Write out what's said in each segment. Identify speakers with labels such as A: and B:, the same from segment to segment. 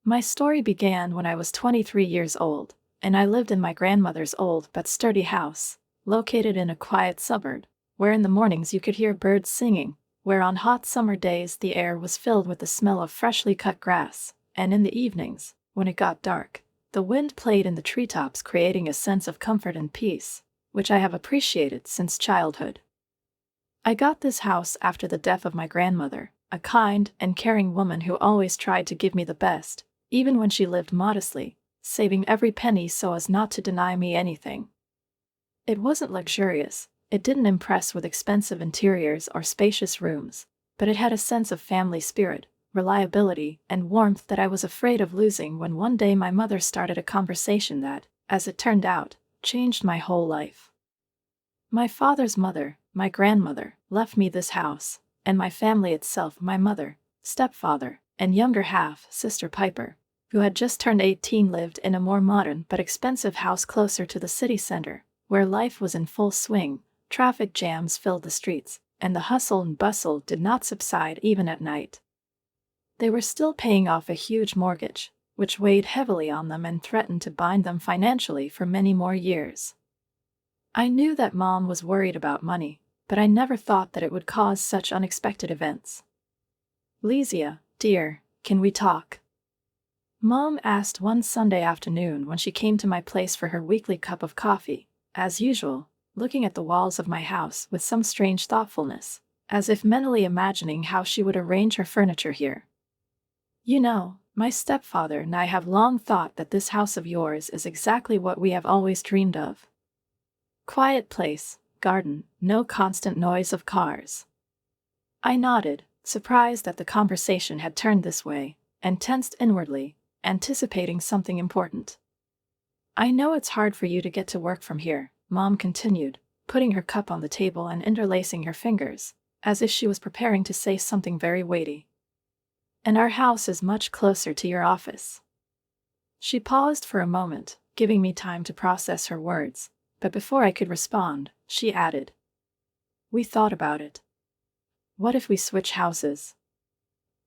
A: My story began when I was 23 years old, and I lived in my grandmother's old but sturdy house, located in a quiet suburb, where in the mornings you could hear birds singing, where on hot summer days the air was filled with the smell of freshly cut grass, and in the evenings, when it got dark, the wind played in the treetops, creating a sense of comfort and peace, which I have appreciated since childhood. I got this house after the death of my grandmother, a kind and caring woman who always tried to give me the best, even when she lived modestly, saving every penny so as not to deny me anything. It wasn't luxurious, it didn't impress with expensive interiors or spacious rooms, but it had a sense of family spirit, reliability, and warmth that I was afraid of losing when one day my mother started a conversation that, as it turned out, changed my whole life. My father's mother, my grandmother, left me this house, and my family itself, my mother, stepfather, and younger half, Sister Piper, who had just turned 18, lived in a more modern but expensive house closer to the city center, where life was in full swing, traffic jams filled the streets, and the hustle and bustle did not subside even at night. They were still paying off a huge mortgage, which weighed heavily on them and threatened to bind them financially for many more years. I knew that Mom was worried about money, but I never thought that it would cause such unexpected events. "Lesia, dear, can we talk?" Mom asked one Sunday afternoon when she came to my place for her weekly cup of coffee, as usual, looking at the walls of my house with some strange thoughtfulness, as if mentally imagining how she would arrange her furniture here. "You know, my stepfather and I have long thought that this house of yours is exactly what we have always dreamed of. Quiet place, garden, no constant noise of cars." I nodded, surprised that the conversation had turned this way, and tensed inwardly, anticipating something important. "I know it's hard for you to get to work from here," Mom continued, putting her cup on the table and interlacing her fingers, as if she was preparing to say something very weighty. "And our house is much closer to your office." She paused for a moment, giving me time to process her words, but before I could respond, she added, "We thought about it. What if we switch houses?"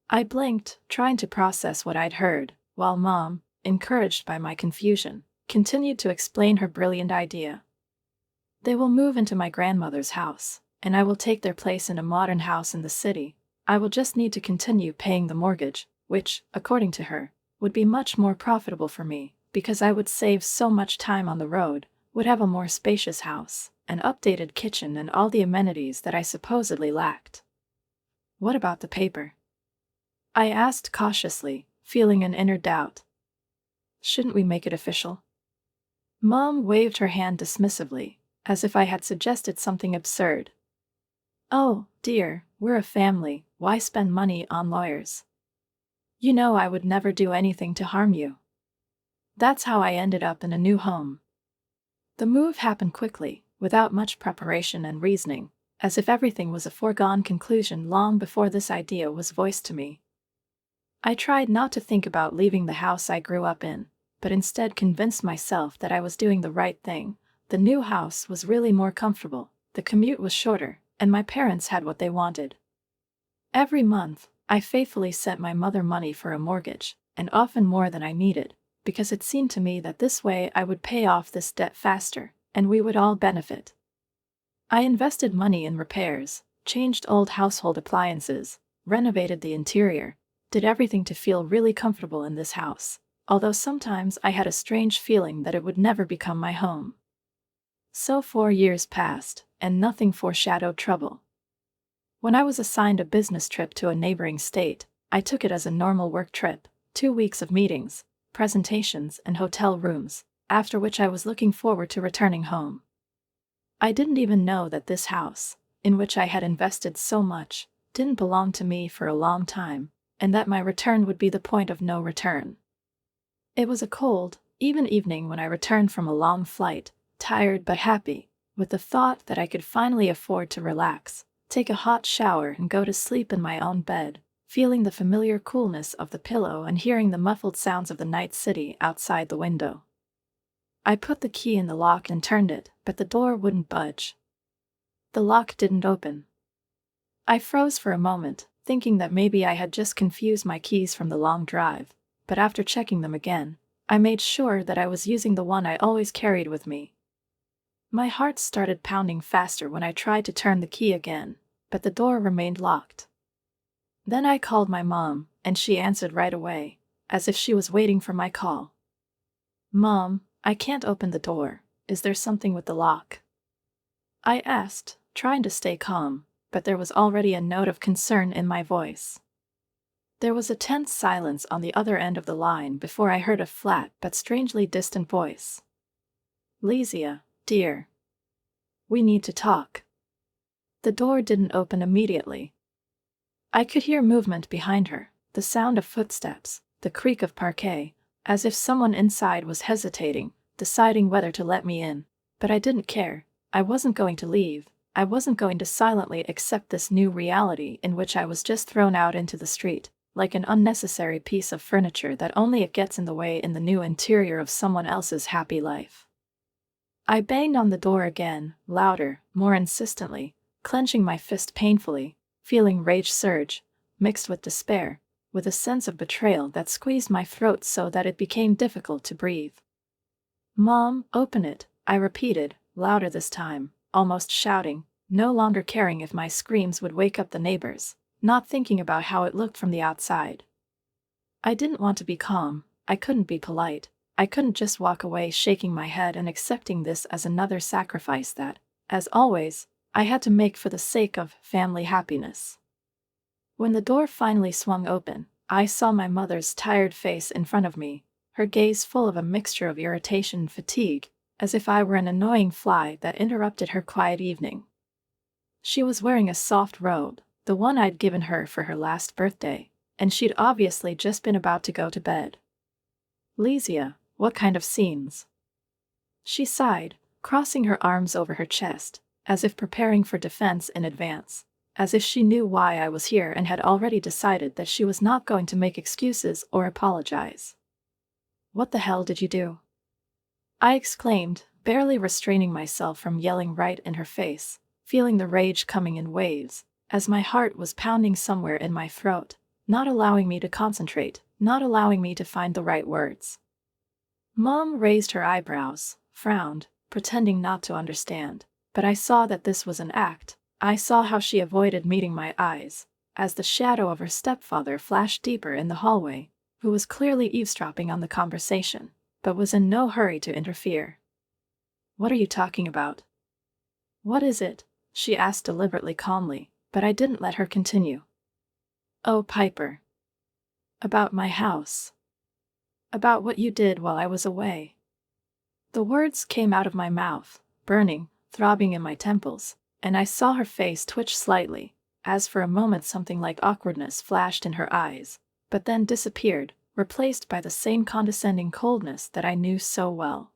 A: I blinked, trying to process what I'd heard, while Mom, encouraged by my confusion, continued to explain her brilliant idea. "They will move into my grandmother's house, and I will take their place in a modern house in the city. I will just need to continue paying the mortgage, which, according to her, would be much more profitable for me, because I would save so much time on the road, would have a more spacious house, an updated kitchen, and all the amenities that I supposedly lacked." "What about the paper?" I asked cautiously, feeling an inner doubt. "Shouldn't we make it official?" Mom waved her hand dismissively, as if I had suggested something absurd. "Oh, dear, we're a family, why spend money on lawyers? You know I would never do anything to harm you." That's how I ended up in a new home. The move happened quickly, without much preparation and reasoning, as if everything was a foregone conclusion long before this idea was voiced to me. I tried not to think about leaving the house I grew up in, but instead convinced myself that I was doing the right thing. The new house was really more comfortable, the commute was shorter, and my parents had what they wanted. Every month, I faithfully sent my mother money for a mortgage, and often more than I needed, because it seemed to me that this way I would pay off this debt faster, and we would all benefit. I invested money in repairs, changed old household appliances, renovated the interior, did everything to feel really comfortable in this house, although sometimes I had a strange feeling that it would never become my home. So 4 years passed, and nothing foreshadowed trouble. When I was assigned a business trip to a neighboring state, I took it as a normal work trip, 2 weeks of meetings, presentations, and hotel rooms, after which I was looking forward to returning home. I didn't even know that this house, in which I had invested so much, didn't belong to me for a long time, and that my return would be the point of no return. It was a cold, even evening when I returned from a long flight, tired but happy, with the thought that I could finally afford to relax, take a hot shower, and go to sleep in my own bed, feeling the familiar coolness of the pillow and hearing the muffled sounds of the night city outside the window. I put the key in the lock and turned it, but the door wouldn't budge. The lock didn't open. I froze for a moment, thinking that maybe I had just confused my keys from the long drive, but after checking them again, I made sure that I was using the one I always carried with me. My heart started pounding faster when I tried to turn the key again, but the door remained locked. Then I called my mom, and she answered right away, as if she was waiting for my call. "Mom, I can't open the door. Is there something with the lock?" I asked, trying to stay calm, but there was already a note of concern in my voice. There was a tense silence on the other end of the line before I heard a flat but strangely distant voice. "Lesia, dear. We need to talk." The door didn't open immediately. I could hear movement behind her, the sound of footsteps, the creak of parquet, as if someone inside was hesitating, deciding whether to let me in. But I didn't care. I wasn't going to leave. I wasn't going to silently accept this new reality in which I was just thrown out into the street, like an unnecessary piece of furniture that only it gets in the way in the new interior of someone else's happy life. I banged on the door again, louder, more insistently, clenching my fist painfully, feeling rage surge, mixed with despair, with a sense of betrayal that squeezed my throat so that it became difficult to breathe. "Mom, open it," I repeated, louder this time, almost shouting, no longer caring if my screams would wake up the neighbors, not thinking about how it looked from the outside. I didn't want to be calm. I couldn't be polite. I couldn't just walk away shaking my head and accepting this as another sacrifice that, as always, I had to make for the sake of family happiness. When the door finally swung open, I saw my mother's tired face in front of me, her gaze full of a mixture of irritation and fatigue, as if I were an annoying fly that interrupted her quiet evening. She was wearing a soft robe, the one I'd given her for her last birthday, and she'd obviously just been about to go to bed. "Lesia, what kind of scenes?" She sighed, crossing her arms over her chest, as if preparing for defense in advance, as if she knew why I was here and had already decided that she was not going to make excuses or apologize. "What the hell did you do?" I exclaimed, barely restraining myself from yelling right in her face, feeling the rage coming in waves, as my heart was pounding somewhere in my throat, not allowing me to concentrate, not allowing me to find the right words. Mom raised her eyebrows, frowned, pretending not to understand, but I saw that this was an act. I saw how she avoided meeting my eyes, as the shadow of her stepfather flashed deeper in the hallway, who was clearly eavesdropping on the conversation, but was in no hurry to interfere. "What are you talking about?" "What is it?" she asked deliberately calmly, but I didn't let her continue. "Oh, Piper. About my house. About what you did while I was away." The words came out of my mouth, burning, throbbing in my temples, and I saw her face twitch slightly, as for a moment something like awkwardness flashed in her eyes, but then disappeared, replaced by the same condescending coldness that I knew so well.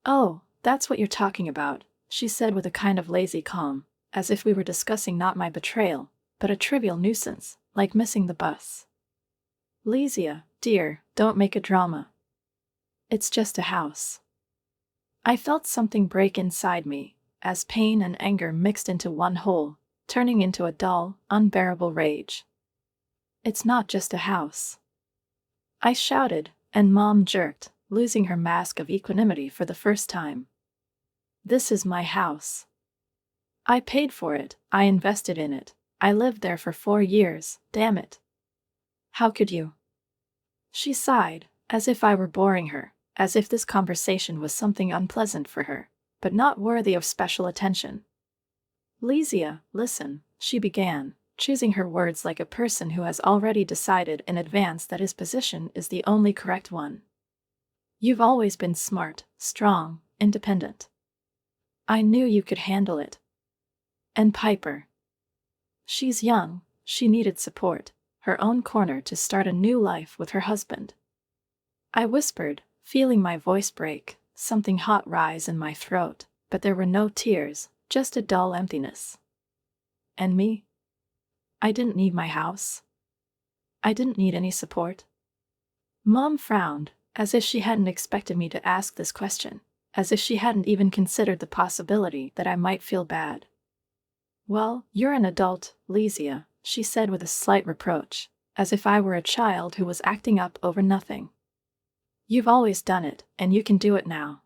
A: "Oh, that's what you're talking about," she said with a kind of lazy calm, as if we were discussing not my betrayal, but a trivial nuisance, like missing the bus. "Lesia, dear, don't make a drama. It's just a house." I felt something break inside me, as pain and anger mixed into one whole, turning into a dull, unbearable rage. "It's not just a house," I shouted, and Mom jerked, losing her mask of equanimity for the first time. "This is my house. I paid for it, I invested in it, I lived there for 4 years, damn it. How could you?" She sighed, as if I were boring her, as if this conversation was something unpleasant for her, but not worthy of special attention. "Lesia, listen," she began, choosing her words like a person who has already decided in advance that his position is the only correct one. "You've always been smart, strong, independent. I knew you could handle it. And Piper. She's young, she needed support, her own corner to start a new life with her husband." I whispered, feeling my voice break, something hot rise in my throat, but there were no tears, just a dull emptiness. "And me? I didn't need my house. I didn't need any support." Mom frowned, as if she hadn't expected me to ask this question, as if she hadn't even considered the possibility that I might feel bad. "Well, you're an adult, Lesia," she said with a slight reproach, as if I were a child who was acting up over nothing. "You've always done it, and you can do it now."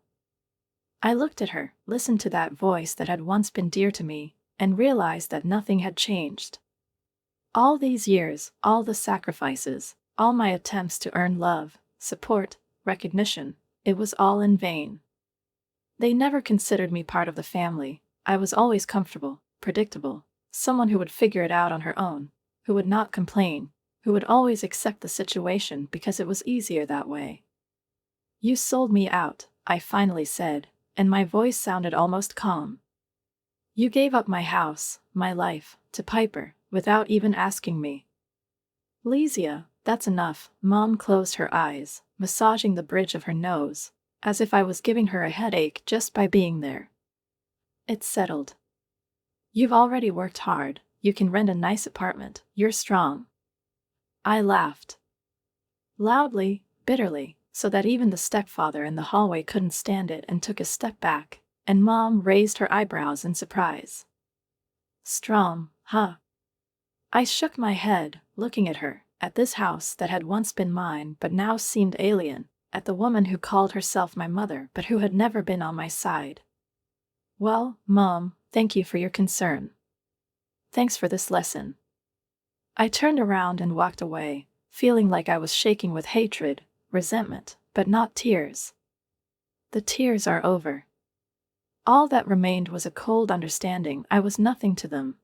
A: I looked at her, listened to that voice that had once been dear to me, and realized that nothing had changed. All these years, all the sacrifices, all my attempts to earn love, support, recognition, it was all in vain. They never considered me part of the family. I was always comfortable, predictable, someone who would figure it out on her own, who would not complain, who would always accept the situation because it was easier that way. "You sold me out," I finally said, and my voice sounded almost calm. "You gave up my house, my life, to Piper, without even asking me." "Lesia, that's enough." Mom closed her eyes, massaging the bridge of her nose, as if I was giving her a headache just by being there. "It's settled. You've already worked hard, you can rent a nice apartment, you're strong." I laughed. Loudly, bitterly, so that even the stepfather in the hallway couldn't stand it and took a step back, and Mom raised her eyebrows in surprise. "Strong, huh?" I shook my head, looking at her, at this house that had once been mine but now seemed alien, at the woman who called herself my mother but who had never been on my side. "Well, Mom, thank you for your concern. Thanks for this lesson." I turned around and walked away, feeling like I was shaking with hatred, resentment, but not tears. The tears are over. All that remained was a cold understanding I was nothing to them.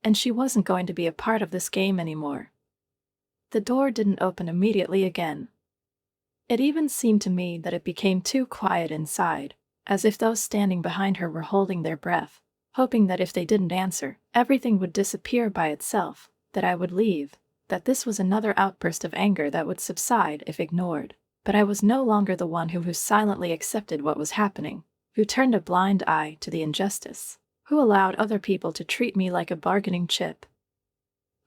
A: And she wasn't going to be a part of this game anymore. The door didn't open immediately again. It even seemed to me that it became too quiet inside, as if those standing behind her were holding their breath, hoping that if they didn't answer, everything would disappear by itself, that I would leave, that this was another outburst of anger that would subside if ignored. But I was no longer the one who silently accepted what was happening, who turned a blind eye to the injustice, who allowed other people to treat me like a bargaining chip.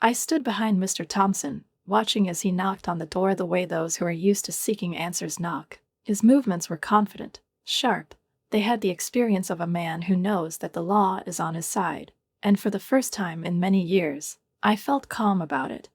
A: I stood behind Mr. Thompson, watching as he knocked on the door the way those who are used to seeking answers knock. His movements were confident, sharp. They had the experience of a man who knows that the law is on his side, and for the first time in many years, I felt calm about it.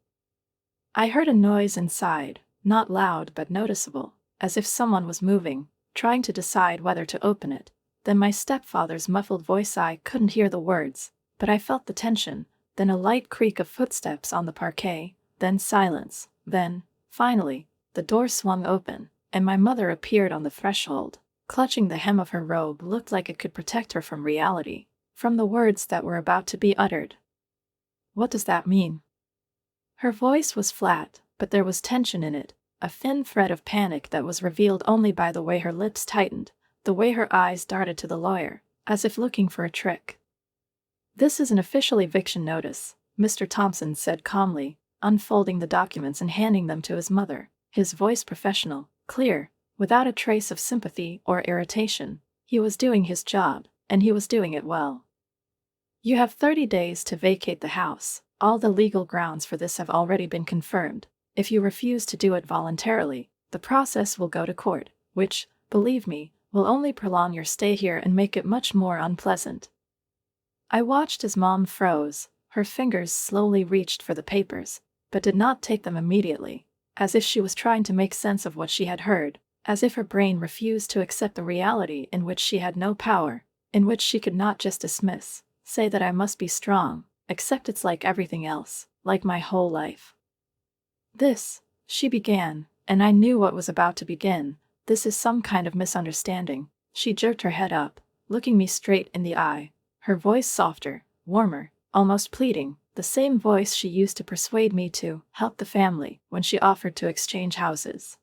A: I heard a noise inside, not loud but noticeable, as if someone was moving, trying to decide whether to open it. Then my stepfather's muffled voice. I couldn't hear the words, but I felt the tension, then a light creak of footsteps on the parquet, then silence, then, finally, the door swung open, and my mother appeared on the threshold, clutching the hem of her robe. Looked like it could protect her from reality, from the words that were about to be uttered. "What does that mean?" Her voice was flat, but there was tension in it, a thin thread of panic that was revealed only by the way her lips tightened, the way her eyes darted to the lawyer, as if looking for a trick. "This is an official eviction notice," Mr. Thompson said calmly, unfolding the documents and handing them to his mother, his voice professional, clear, without a trace of sympathy or irritation. He was doing his job, and he was doing it well. "You have 30 days to vacate the house. All the legal grounds for this have already been confirmed. If you refuse to do it voluntarily, the process will go to court, which, believe me, will only prolong your stay here and make it much more unpleasant." I watched as Mom froze. Her fingers slowly reached for the papers, but did not take them immediately, as if she was trying to make sense of what she had heard, as if her brain refused to accept the reality in which she had no power, in which she could not just dismiss, say that I must be strong, except it's like everything else, like my whole life. "This," she began, and I knew what was about to begin. "This is some kind of misunderstanding." She jerked her head up, looking me straight in the eye, her voice softer, warmer, almost pleading, the same voice she used to persuade me to help the family when she offered to exchange houses.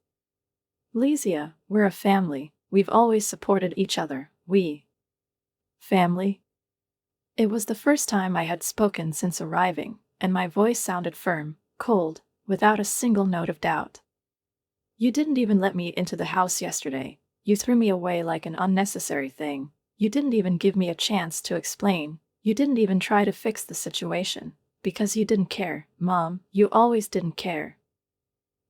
A: "Lesia, we're a family. We've always supported each other. Family?" It was the first time I had spoken since arriving, and my voice sounded firm, cold, without a single note of doubt. "You didn't even let me into the house yesterday. You threw me away like an unnecessary thing. You didn't even give me a chance to explain. You didn't even try to fix the situation, because you didn't care, Mom. You always didn't care."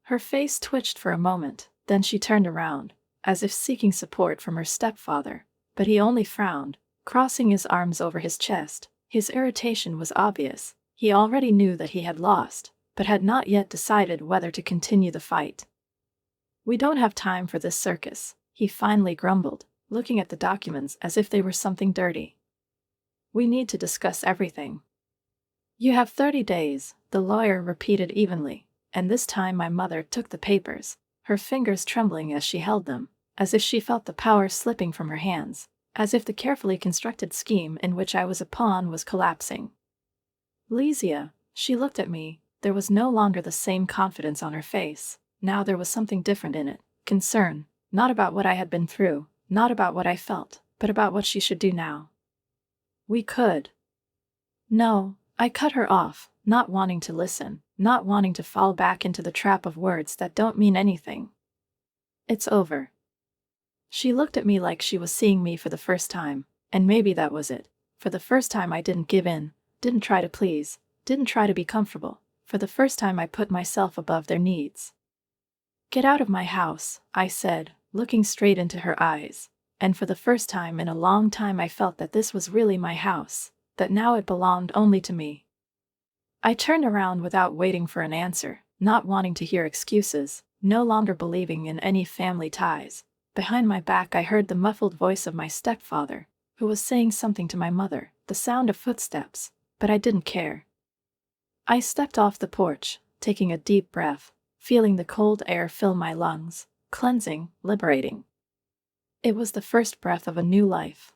A: Her face twitched for a moment, then she turned around, as if seeking support from her stepfather, but he only frowned, crossing his arms over his chest. His irritation was obvious. He already knew that he had lost, but had not yet decided whether to continue the fight. "We don't have time for this circus," he finally grumbled, looking at the documents as if they were something dirty. "We need to discuss everything." "You have 30 days, the lawyer repeated evenly, and this time my mother took the papers, her fingers trembling as she held them, as if she felt the power slipping from her hands, as if the carefully constructed scheme in which I was a pawn was collapsing. "Lesia," she looked at me, there was no longer the same confidence on her face, now there was something different in it, concern, not about what I had been through, not about what I felt, but about what she should do now. "We could." "No," I cut her off, not wanting to listen, not wanting to fall back into the trap of words that don't mean anything. "It's over." She looked at me like she was seeing me for the first time, and maybe that was it. For the first time I didn't give in, didn't try to please, didn't try to be comfortable. For the first time I put myself above their needs. "Get out of my house," I said, looking straight into her eyes. And for the first time in a long time I felt that this was really my house, that now it belonged only to me. I turned around without waiting for an answer, not wanting to hear excuses, no longer believing in any family ties. Behind my back I heard the muffled voice of my stepfather, who was saying something to my mother, the sound of footsteps, but I didn't care. I stepped off the porch, taking a deep breath, feeling the cold air fill my lungs, cleansing, liberating. It was the first breath of a new life.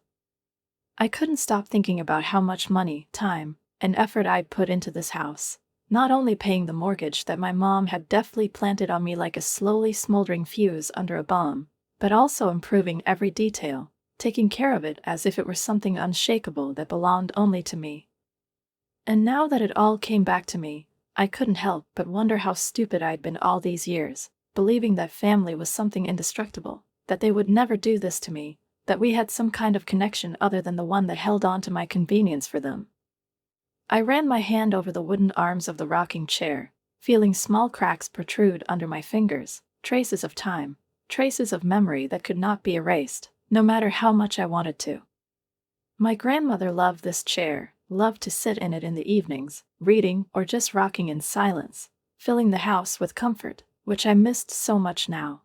A: I couldn't stop thinking about how much money, time, and effort I'd put into this house, not only paying the mortgage that my mom had deftly planted on me like a slowly smoldering fuse under a bomb, but also improving every detail, taking care of it as if it were something unshakable that belonged only to me. And now that it all came back to me, I couldn't help but wonder how stupid I'd been all these years, believing that family was something indestructible, that they would never do this to me, that we had some kind of connection other than the one that held on to my convenience for them. I ran my hand over the wooden arms of the rocking chair, feeling small cracks protrude under my fingers, traces of time, traces of memory that could not be erased, no matter how much I wanted to. My grandmother loved this chair, loved to sit in it in the evenings, reading or just rocking in silence, filling the house with comfort, which I missed so much now.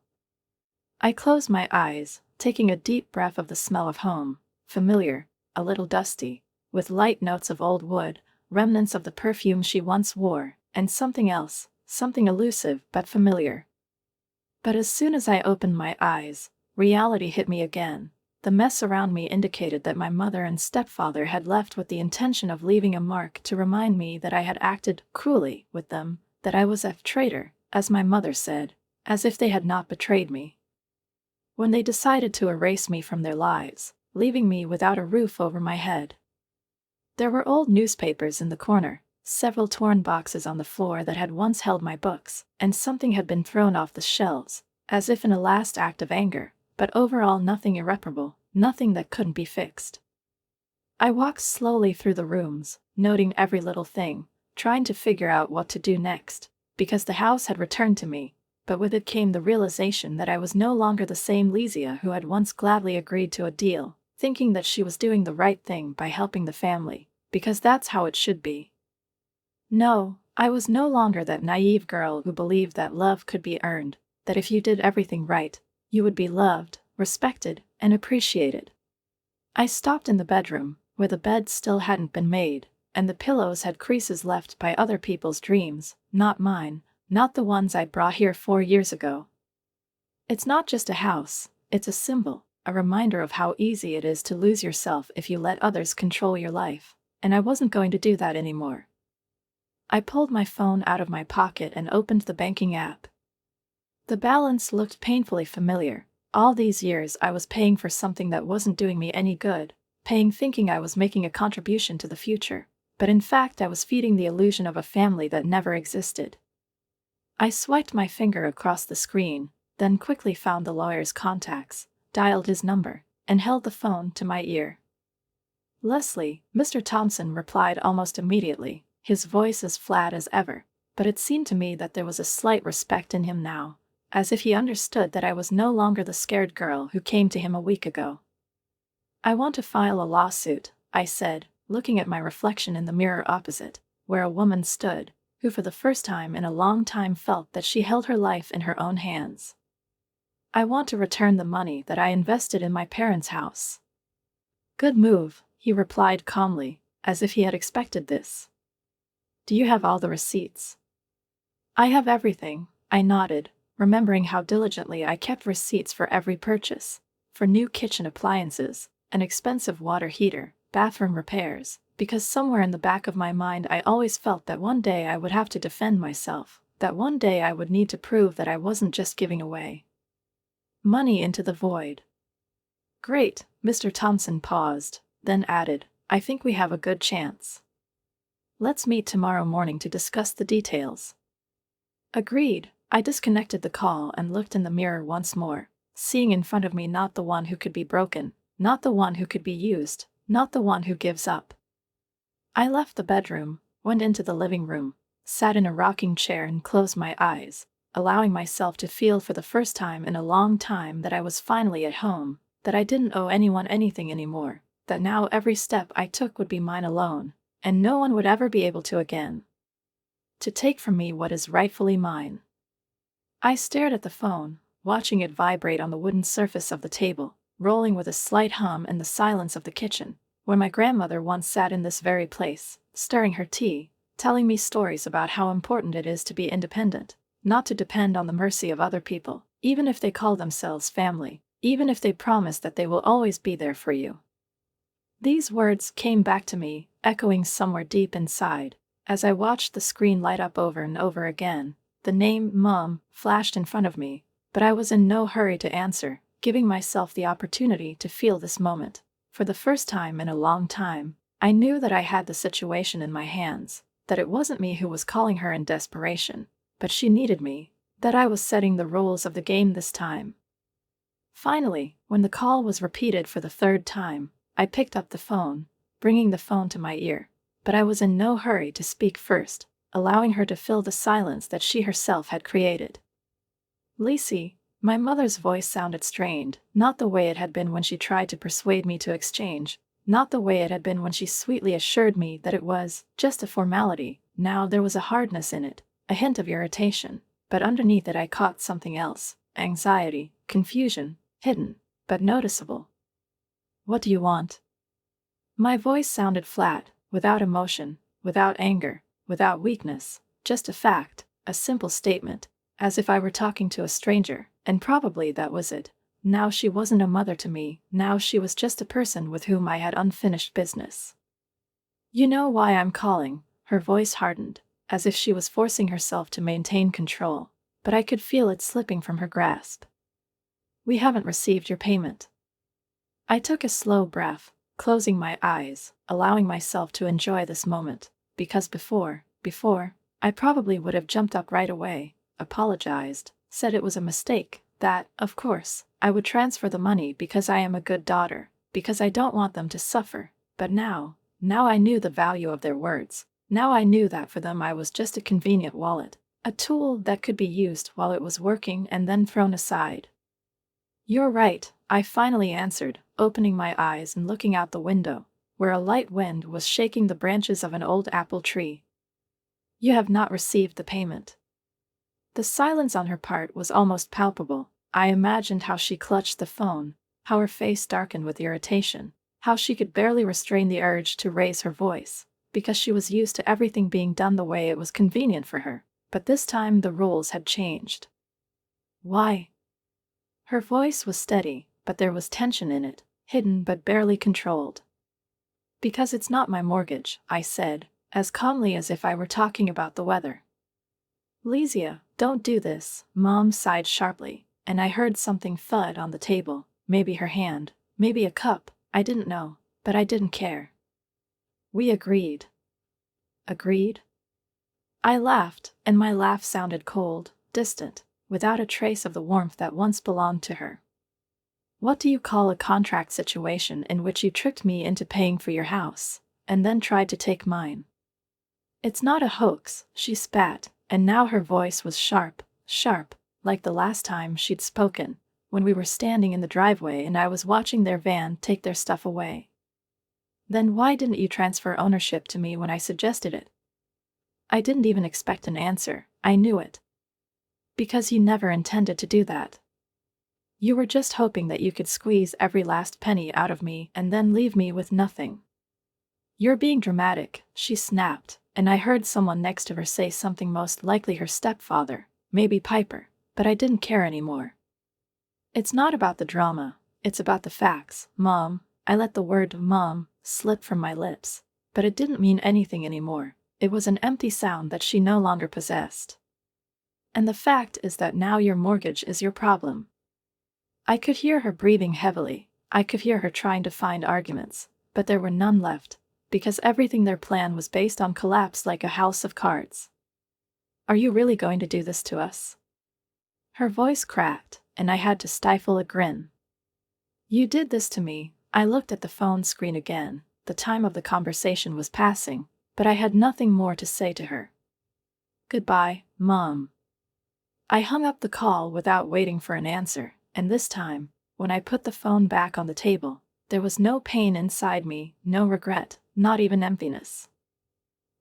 A: I closed my eyes, taking a deep breath of the smell of home, familiar, a little dusty, with light notes of old wood, remnants of the perfume she once wore, and something else, something elusive but familiar. But as soon as I opened my eyes, reality hit me again. The mess around me indicated that my mother and stepfather had left with the intention of leaving a mark to remind me that I had acted cruelly with them, that I was a traitor, as my mother said, as if they had not betrayed me. When they decided to erase me from their lives, leaving me without a roof over my head. There were old newspapers in the corner, several torn boxes on the floor that had once held my books, and something had been thrown off the shelves, as if in a last act of anger, but overall nothing irreparable, nothing that couldn't be fixed. I walked slowly through the rooms, noting every little thing, trying to figure out what to do next, because the house had returned to me, but with it came the realization that I was no longer the same Lesia who had once gladly agreed to a deal, thinking that she was doing the right thing by helping the family, because that's how it should be. No, I was no longer that naive girl who believed that love could be earned, that if you did everything right, you would be loved, respected, and appreciated. I stopped in the bedroom, where the bed still hadn't been made, and the pillows had creases left by other people's dreams, not mine, not the ones I brought here 4 years ago. It's not just a house, it's a symbol, a reminder of how easy it is to lose yourself if you let others control your life, and I wasn't going to do that anymore. I pulled my phone out of my pocket and opened the banking app. The balance looked painfully familiar. All these years I was paying for something that wasn't doing me any good, paying thinking I was making a contribution to the future, but in fact I was feeding the illusion of a family that never existed. I swiped my finger across the screen, then quickly found the lawyer's contacts, dialed his number, and held the phone to my ear. "Leslie," Mr. Thompson replied almost immediately, his voice as flat as ever, but it seemed to me that there was a slight respect in him now, as if he understood that I was no longer the scared girl who came to him a week ago. "I want to file a lawsuit," I said, looking at my reflection in the mirror opposite, where a woman stood, who for the first time in a long time felt that she held her life in her own hands. I want to return the money that I invested in my parents' house. Good move, he replied calmly, as if he had expected this. Do you have all the receipts? I have everything, I nodded, remembering how diligently I kept receipts for every purchase, for new kitchen appliances, an expensive water heater, bathroom repairs, because somewhere in the back of my mind I always felt that one day I would have to defend myself, that one day I would need to prove that I wasn't just giving away money into the void. Great, Mr. Thompson paused, then added, I think we have a good chance. Let's meet tomorrow morning to discuss the details. Agreed. I disconnected the call and looked in the mirror once more, seeing in front of me not the one who could be broken, not the one who could be used, not the one who gives up. I left the bedroom, went into the living room, sat in a rocking chair and closed my eyes, allowing myself to feel for the first time in a long time that I was finally at home, that I didn't owe anyone anything anymore, that now every step I took would be mine alone, and no one would ever be able to again to take from me what is rightfully mine. I stared at the phone, watching it vibrate on the wooden surface of the table, rolling with a slight hum in the silence of the kitchen, where my grandmother once sat in this very place, stirring her tea, telling me stories about how important it is to be independent, not to depend on the mercy of other people, even if they call themselves family, even if they promise that they will always be there for you. These words came back to me, echoing somewhere deep inside, as I watched the screen light up over and over again. The name Mom flashed in front of me, but I was in no hurry to answer, giving myself the opportunity to feel this moment. For the first time in a long time, I knew that I had the situation in my hands, that it wasn't me who was calling her in desperation, but she needed me, that I was setting the rules of the game this time. Finally, when the call was repeated for the third time, I picked up the phone, bringing the phone to my ear, but I was in no hurry to speak first, allowing her to fill the silence that she herself had created. Lacey, my mother's voice sounded strained, not the way it had been when she tried to persuade me to exchange, not the way it had been when she sweetly assured me that it was just a formality. Now there was a hardness in it, a hint of irritation, but underneath it I caught something else, anxiety, confusion, hidden, but noticeable. What do you want? My voice sounded flat, without emotion, without anger, without weakness, just a fact, a simple statement, as if I were talking to a stranger, and probably that was it. Now she wasn't a mother to me, now she was just a person with whom I had unfinished business. You know why I'm calling, her voice hardened, as if she was forcing herself to maintain control, but I could feel it slipping from her grasp. We haven't received your payment. I took a slow breath, closing my eyes, allowing myself to enjoy this moment, because before, I probably would have jumped up right away, apologized, said it was a mistake, that, of course, I would transfer the money because I am a good daughter, because I don't want them to suffer, but now I knew the value of their words. Now I knew that for them I was just a convenient wallet, a tool that could be used while it was working and then thrown aside. You're right, I finally answered, opening my eyes and looking out the window, where a light wind was shaking the branches of an old apple tree. You have not received the payment. The silence on her part was almost palpable. I imagined how she clutched the phone, how her face darkened with irritation, how she could barely restrain the urge to raise her voice, because she was used to everything being done the way it was convenient for her, but this time the rules had changed. Why? Her voice was steady, but there was tension in it, hidden but barely controlled. Because it's not my mortgage, I said, as calmly as if I were talking about the weather. Lesia, don't do this, Mom sighed sharply, and I heard something thud on the table, maybe her hand, maybe a cup, I didn't know, but I didn't care. We agreed. Agreed? I laughed, and my laugh sounded cold, distant, without a trace of the warmth that once belonged to her. What do you call a contract situation in which you tricked me into paying for your house, and then tried to take mine? It's not a hoax, she spat, and now her voice was sharp, like the last time she'd spoken, when we were standing in the driveway and I was watching their van take their stuff away. Then why didn't you transfer ownership to me when I suggested it? I didn't even expect an answer, I knew it. Because you never intended to do that. You were just hoping that you could squeeze every last penny out of me and then leave me with nothing. You're being dramatic, she snapped, and I heard someone next to her say something, most likely her stepfather, maybe Piper, but I didn't care anymore. It's not about the drama, it's about the facts, Mom. I let the word Mom slip from my lips, but it didn't mean anything anymore. It was an empty sound that she no longer possessed. And the fact is that now your mortgage is your problem. I could hear her breathing heavily. I could hear her trying to find arguments, but there were none left, because everything their plan was based on collapsed like a house of cards. Are you really going to do this to us? Her voice cracked, and I had to stifle a grin. You did this to me. I looked at the phone screen again. The time of the conversation was passing, but I had nothing more to say to her. Goodbye, Mom. I hung up the call without waiting for an answer, and this time, when I put the phone back on the table, there was no pain inside me, no regret, not even emptiness.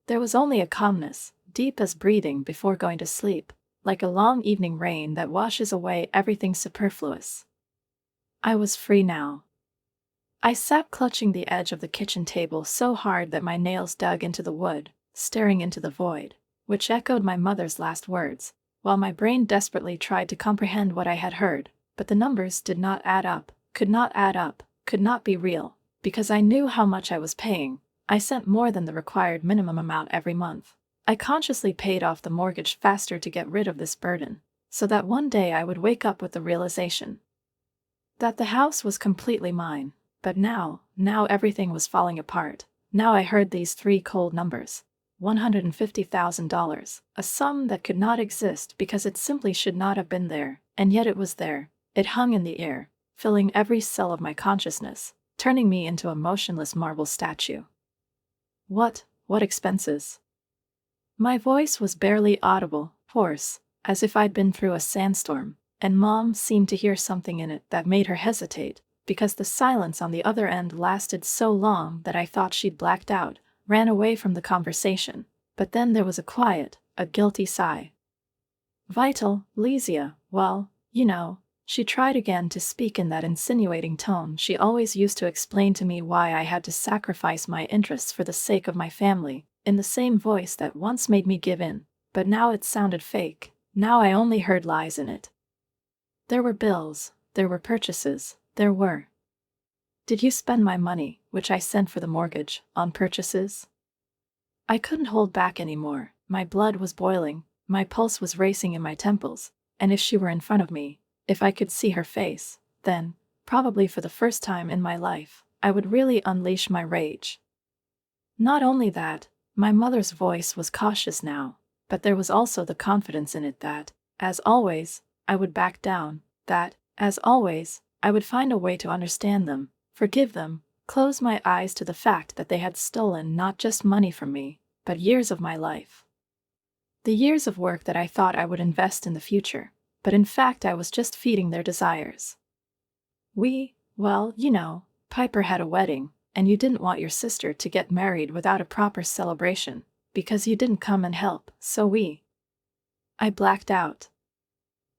A: There was only a calmness, deep as breathing before going to sleep, like a long evening rain that washes away everything superfluous. I was free now. I sat clutching the edge of the kitchen table so hard that my nails dug into the wood, staring into the void, which echoed my mother's last words, while my brain desperately tried to comprehend what I had heard, but the numbers did not add up, could not add up, could not be real, because I knew how much I was paying. I sent more than the required minimum amount every month. I consciously paid off the mortgage faster to get rid of this burden, so that one day I would wake up with the realization that the house was completely mine. But now everything was falling apart. Now I heard these three cold numbers. $150,000, a sum that could not exist because it simply should not have been there, and yet it was there. It hung in the air, filling every cell of my consciousness, turning me into a motionless marble statue. What expenses? My voice was barely audible, hoarse, as if I'd been through a sandstorm, and Mom seemed to hear something in it that made her hesitate, because the silence on the other end lasted so long that I thought she'd blacked out, ran away from the conversation. But then there was a quiet, a guilty sigh. Vital, Lesia, well, you know. She tried again to speak in that insinuating tone she always used to explain to me why I had to sacrifice my interests for the sake of my family, in the same voice that once made me give in, but now it sounded fake. Now I only heard lies in it. There were bills, there were purchases, there were. Did you spend my money, which I sent for the mortgage, on purchases? I couldn't hold back anymore. My blood was boiling, my pulse was racing in my temples, and if she were in front of me, if I could see her face, then, probably for the first time in my life, I would really unleash my rage. Not only that, my mother's voice was cautious now, but there was also the confidence in it that, as always, I would back down, that, as always, I would find a way to understand them, forgive them, close my eyes to the fact that they had stolen not just money from me, but years of my life. The years of work that I thought I would invest in the future, but in fact I was just feeding their desires. Well, you know, Piper had a wedding, and you didn't want your sister to get married without a proper celebration, because you didn't come and help, so I blacked out.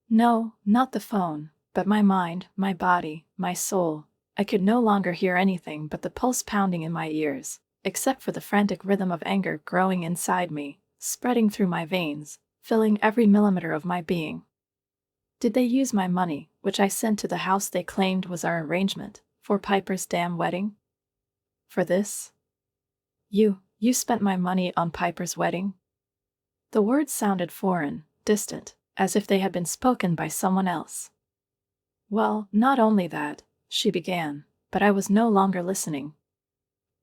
A: No, not the phone, but my mind, my body, my soul. I could no longer hear anything but the pulse pounding in my ears, except for the frantic rhythm of anger growing inside me, spreading through my veins, filling every millimeter of my being. Did they use my money, which I sent to the house they claimed was our arrangement, for Piper's damn wedding? For this? You spent my money on Piper's wedding? The words sounded foreign, distant, as if they had been spoken by someone else. Well, not only that, she began, but I was no longer listening.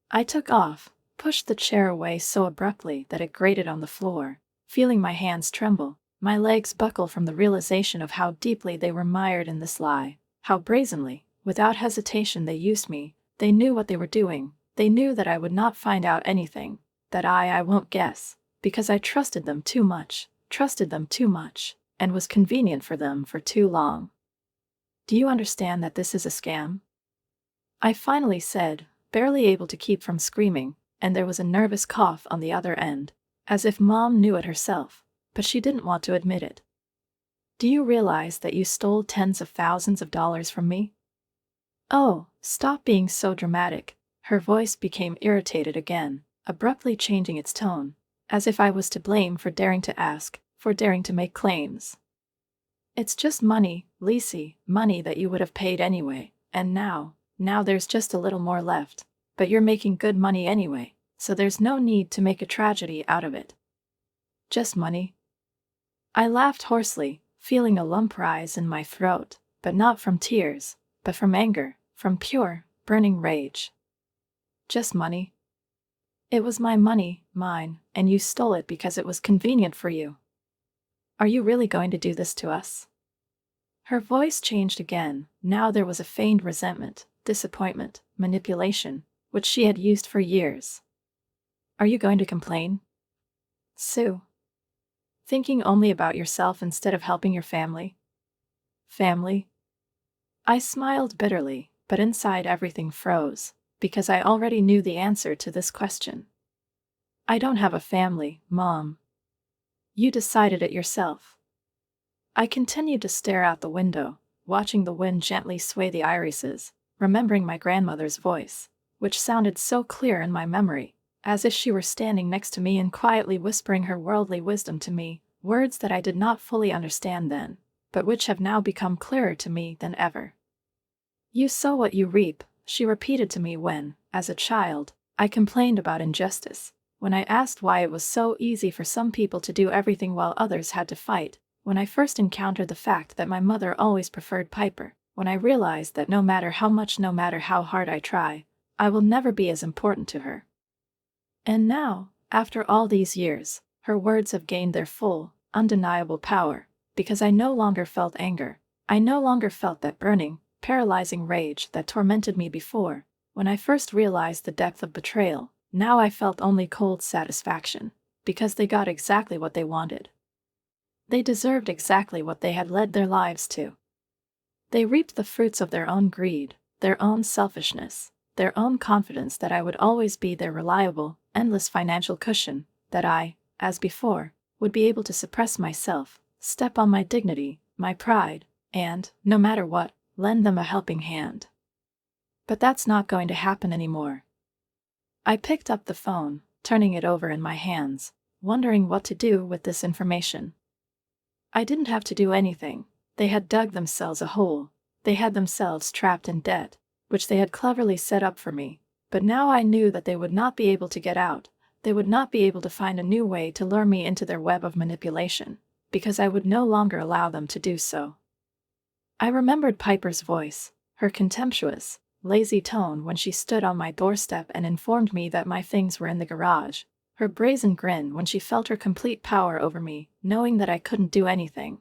A: I took off, pushed the chair away so abruptly that it grated on the floor, feeling my hands tremble, my legs buckle from the realization of how deeply they were mired in this lie, how brazenly, without hesitation they used me. They knew what they were doing. They knew that I would not find out anything, that I won't guess, because I trusted them too much, and was convenient for them for too long. Do you understand that this is a scam? I finally said, barely able to keep from screaming, and there was a nervous cough on the other end. as if Mom knew it herself, but she didn't want to admit it. Do you realize that you stole tens of thousands of dollars from me? Oh, stop being so dramatic. Her voice became irritated again, abruptly changing its tone, as if I was to blame for daring to ask, for daring to make claims. It's just money, Lacey, money that you would have paid anyway, and now there's just a little more left, but you're making good money anyway, so there's no need to make a tragedy out of it. Just money? I laughed hoarsely, feeling a lump rise in my throat, but not from tears, but from anger, from pure, burning rage. Just money? It was my money, mine, and you stole it because it was convenient for you. Are you really going to do this to us? Her voice changed again. Now there was a feigned resentment, disappointment, manipulation, which she had used for years. Are you going to complain? Sue. Thinking only about yourself instead of helping your family? Family? I smiled bitterly, but inside everything froze, because I already knew the answer to this question. I don't have a family, Mom. You decided it yourself. I continued to stare out the window, watching the wind gently sway the irises, remembering my grandmother's voice, which sounded so clear in my memory, as if she were standing next to me and quietly whispering her worldly wisdom to me, words that I did not fully understand then, but which have now become clearer to me than ever. You sow what you reap, she repeated to me when, as a child, I complained about injustice, when I asked why it was so easy for some people to do everything while others had to fight, when I first encountered the fact that my mother always preferred Piper, when I realized that no matter how much, no matter how hard I try, I will never be as important to her. And now, after all these years, her words have gained their full, undeniable power, because I no longer felt anger, I no longer felt that burning, paralyzing rage that tormented me before. When I first realized the depth of betrayal, now I felt only cold satisfaction, because they got exactly what they wanted. They deserved exactly what they had led their lives to. They reaped the fruits of their own greed, their own selfishness, their own confidence that I would always be their reliable, endless financial cushion, that I, as before, would be able to suppress myself, step on my dignity, my pride, and, no matter what, lend them a helping hand. But that's not going to happen anymore. I picked up the phone, turning it over in my hands, wondering what to do with this information. I didn't have to do anything. They had dug themselves a hole. They had themselves trapped in debt, which they had cleverly set up for me. But now I knew that they would not be able to get out. They would not be able to find a new way to lure me into their web of manipulation, because I would no longer allow them to do so. I remembered Piper's voice, her contemptuous, lazy tone when she stood on my doorstep and informed me that my things were in the garage, her brazen grin when she felt her complete power over me, knowing that I couldn't do anything.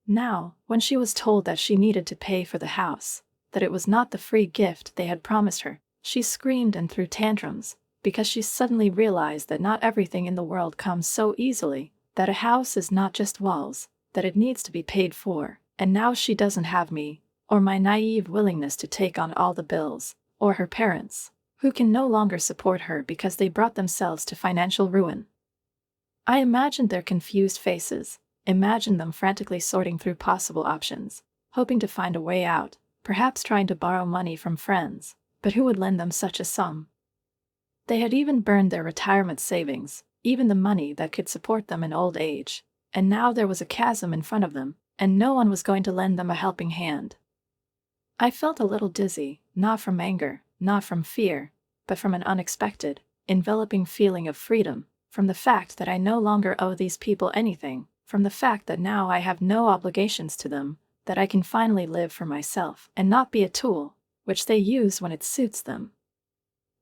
A: Now, when she was told that she needed to pay for the house, that it was not the free gift they had promised her, she screamed and threw tantrums, because she suddenly realized that not everything in the world comes so easily, that a house is not just walls, that it needs to be paid for, and now she doesn't have me, or my naive willingness to take on all the bills, or her parents, who can no longer support her because they brought themselves to financial ruin. I imagined their confused faces, imagined them frantically sorting through possible options, hoping to find a way out, perhaps trying to borrow money from friends, but who would lend them such a sum? They had even burned their retirement savings, even the money that could support them in old age, and now there was a chasm in front of them, and no one was going to lend them a helping hand. I felt a little dizzy, not from anger, not from fear, but from an unexpected, enveloping feeling of freedom, from the fact that I no longer owe these people anything, from the fact that now I have no obligations to them, that I can finally live for myself and not be a tool, which they use when it suits them.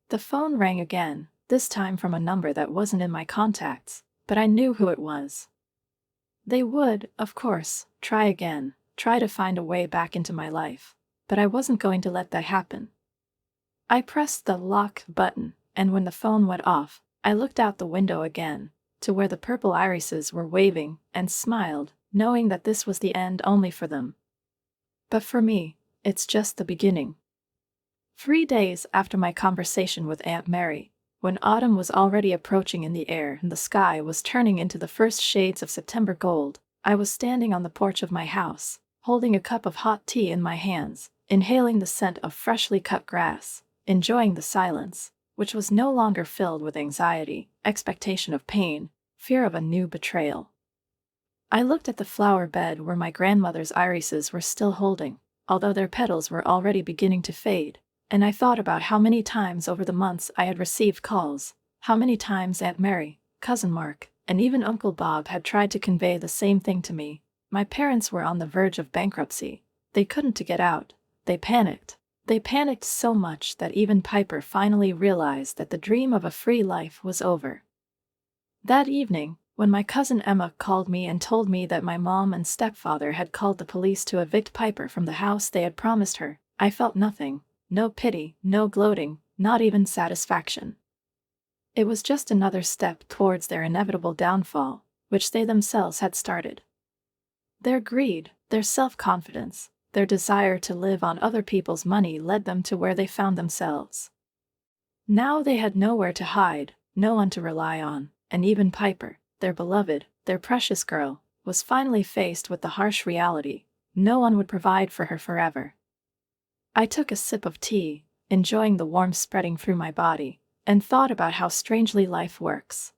A: The phone rang again, this time from a number that wasn't in my contacts, but I knew who it was. They would, of course, try again, try to find a way back into my life, but I wasn't going to let that happen. I pressed the lock button, and when the phone went off, I looked out the window again, to where the purple irises were waving, and smiled, knowing that this was the end only for them. But for me, it's just the beginning. 3 days after my conversation with Aunt Mary, When autumn was already approaching in the air and the sky was turning into the first shades of September gold, I was standing on the porch of my house, holding a cup of hot tea in my hands, inhaling the scent of freshly cut grass, enjoying the silence, which was no longer filled with anxiety, expectation of pain, fear of a new betrayal. I looked at the flower bed where my grandmother's irises were still holding, although their petals were already beginning to fade, and I thought about how many times over the months I had received calls, how many times Aunt Mary, Cousin Mark, and even Uncle Bob had tried to convey the same thing to me. My parents were on the verge of bankruptcy. They couldn't get out. They panicked. They panicked so much that even Piper finally realized that the dream of a free life was over. That evening, when my cousin Emma called me and told me that my mom and stepfather had called the police to evict Piper from the house they had promised her, I felt nothing. No pity, no gloating, not even satisfaction. It was just another step towards their inevitable downfall, which they themselves had started. Their greed, their self-confidence, their desire to live on other people's money led them to where they found themselves. Now they had nowhere to hide, no one to rely on, and even Piper, their beloved, their precious girl, was finally faced with the harsh reality: no one would provide for her forever. I took a sip of tea, enjoying the warmth spreading through my body, and thought about how strangely life works.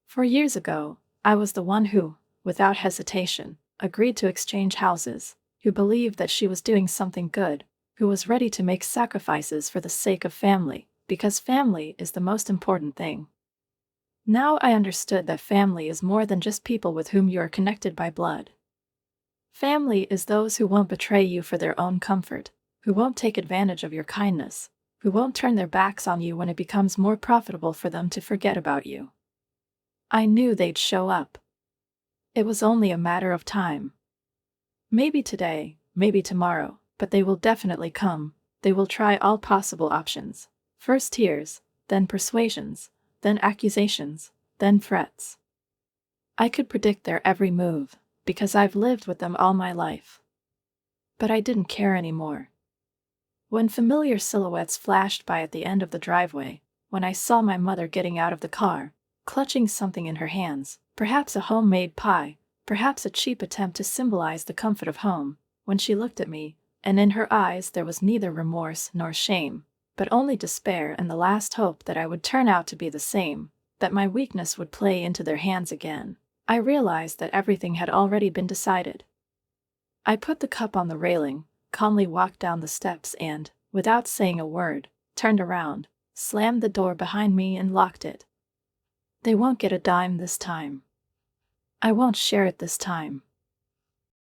A: 4 years ago, I was the one who, without hesitation, agreed to exchange houses, who believed that she was doing something good, who was ready to make sacrifices for the sake of family, because family is the most important thing. Now I understood that family is more than just people with whom you are connected by blood. Family is those who won't betray you for their own comfort, who won't take advantage of your kindness, who won't turn their backs on you when it becomes more profitable for them to forget about you. I knew they'd show up. It was only a matter of time. Maybe today, maybe tomorrow, but they will definitely come. They will try all possible options. First tears, then persuasions, then accusations, then threats. I could predict their every move, because I've lived with them all my life. But I didn't care anymore. When familiar silhouettes flashed by at the end of the driveway, when I saw my mother getting out of the car, clutching something in her hands, perhaps a homemade pie, perhaps a cheap attempt to symbolize the comfort of home, when she looked at me, and in her eyes there was neither remorse nor shame, but only despair and the last hope that I would turn out to be the same, that my weakness would play into their hands again, I realized that everything had already been decided. I put the cup on the railing, calmly walked down the steps and, without saying a word, turned around, slammed the door behind me and locked it. They won't get a dime this time. I won't share it this time.